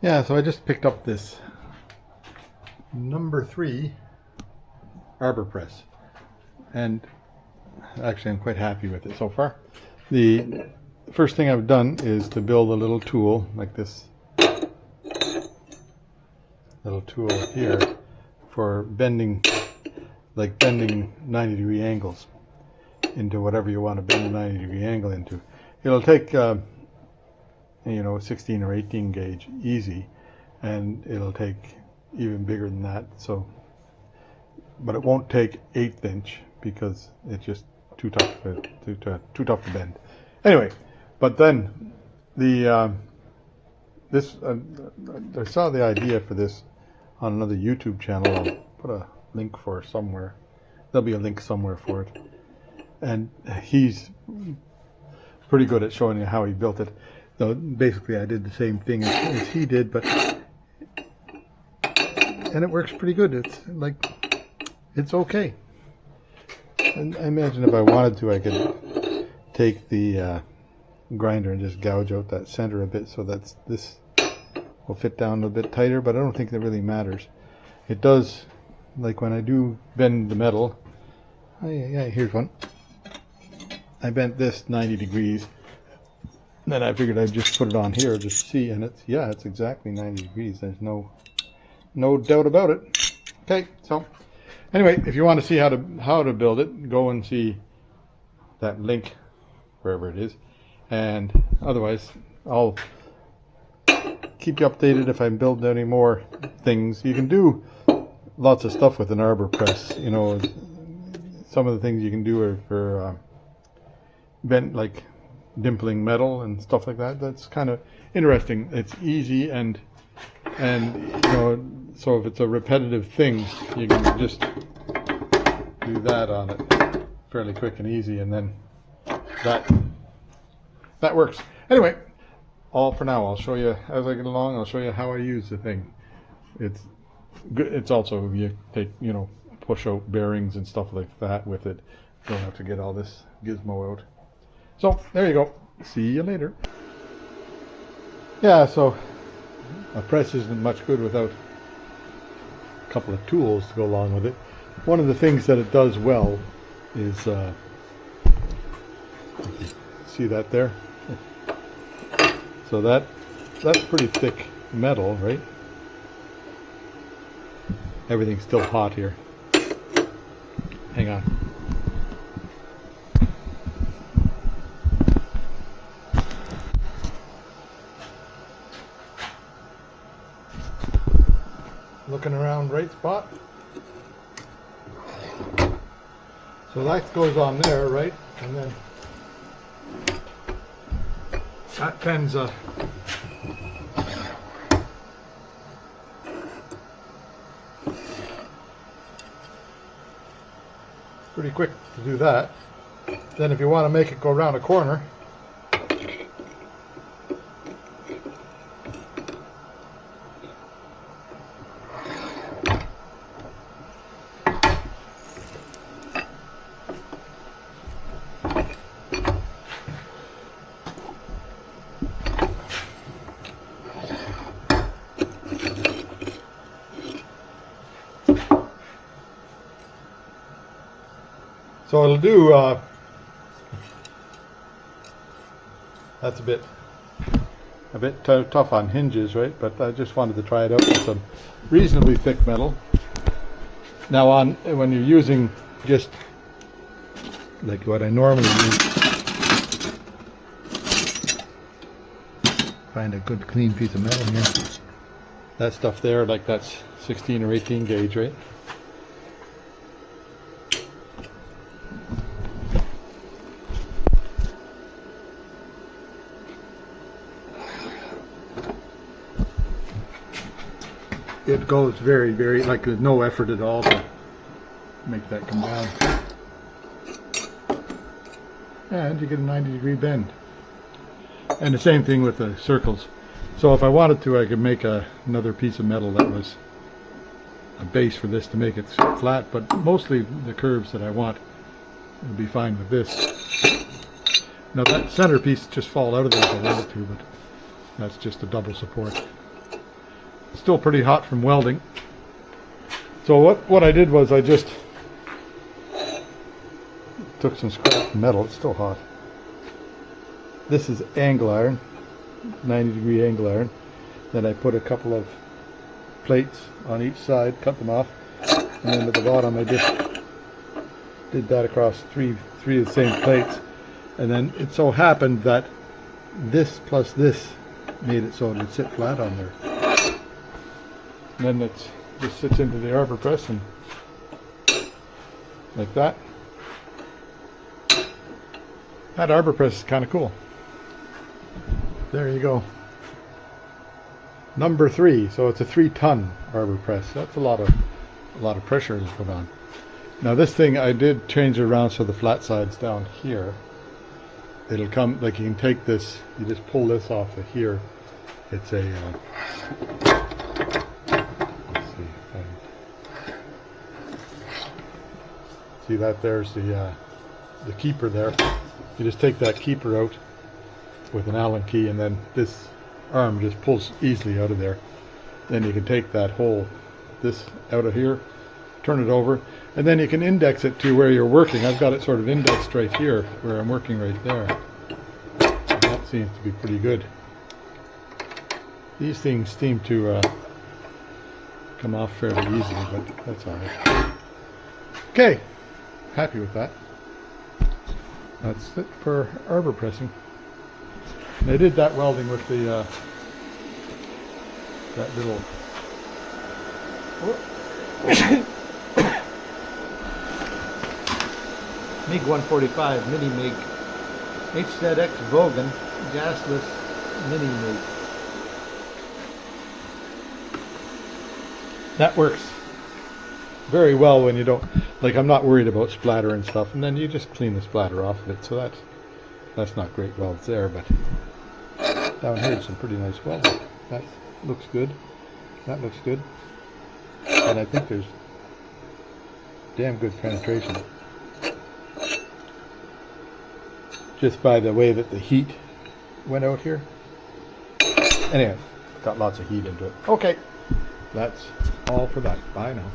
Yeah, so I just picked up this #3 Arbor Press, and actually I'm quite happy with it so far. The first thing I've done is to build a little tool like this little tool here for bending 90-degree angles into whatever you want to bend a 90-degree angle into. It'll take 16 or 18 gauge easy, and it'll take even bigger than that, so but it won't take 1/8 inch because it's just too tough to bend. Anyway, but then the I saw the idea for this on another YouTube channel. I'll put a link for it somewhere. There'll be a link somewhere for it, and he's pretty good at showing you how he built it. So basically I did the same thing as he did, and it works pretty good. It's okay. And I imagine if I wanted to, I could take the grinder and just gouge out that center a bit so that this will fit down a bit tighter, but I don't think that really matters. It does, like when I do bend the metal. Oh yeah, here's one. I bent this 90 degrees. Then I figured I'd just put it on here just to see, and it's exactly 90 degrees. There's no doubt about it. Okay, so anyway, if you want to see how to build it, go and see that link wherever it is. And otherwise, I'll keep you updated if I build any more things. You can do lots of stuff with an Arbor Press. Some of the things you can do are for bent, like dimpling metal and stuff like that. That's kind of interesting. It's easy, and so if it's a repetitive thing, you can just do that on it fairly quick and easy, and then that works. Anyway, all for now. I'll show you as I get along. I'll show you how I use the thing. It's good. It's also, you take, push out bearings and stuff like that with it. You don't have to get all this gizmo out. So there you go. See you later. Yeah, so a press isn't much good without a couple of tools to go along with it. One of the things that it does well is, see that there? So that's pretty thick metal, right? Everything's still hot here. Hang on. Looking around, right spot. So that goes on there, right? And then that bends pretty quick to do that. Then if you want to make it go around a corner, so it'll do, that's a bit tough on hinges, right? But I just wanted to try it out with some reasonably thick metal. Now when you're using just like what I normally use, find a good clean piece of metal here. That stuff there, like that's 16 or 18 gauge, right? It goes very, very, like there's no effort at all to make that come down. And you get a 90-degree bend. And the same thing with the circles. So if I wanted to, I could make another piece of metal that was a base for this to make it flat, but mostly the curves that I want would be fine with this. Now that centerpiece just fall out of there if I wanted to, but that's just a double support. Still pretty hot from welding. So what I did was I just took some scrap metal. It's still hot. This is angle iron, 90-degree angle iron. Then I put a couple of plates on each side, cut them off, and then at the bottom I just did that across three of the same plates. And then it so happened that this plus this made it so it would sit flat on there. And then it just sits into the Arbor Press and like that. That Arbor Press is kind of cool. There you go. Number 3. So it's a 3-ton Arbor Press. That's a lot of pressure to put on. Now this thing I did change it around so the flat side's down here. It'll come like you can take this. You just pull this off of here. It's a. Let's see. See that? There's the keeper there. You just take that keeper out with an Allen key, and then this arm just pulls easily out of there. Then you can take that whole this out of here, turn it over, and then you can index it to where you're working. I've got it sort of indexed right here where I'm working right there. And that seems to be pretty good. These things seem to come off fairly easily, but that's alright. Okay, happy with that. That's it for arbor pressing. And I did that welding with the that little MiG 145 Mini MiG HZX Vogan gasless Mini MiG. That works very well when you don't, like, I'm not worried about splatter and stuff, and then you just clean the splatter off of it. So that's not great welds there, but down here some pretty nice welding. That looks good. That looks good. And I think there's damn good penetration. Just by the way that the heat went out here. Anyway, got lots of heat into it. Okay, that's all for that. Bye now.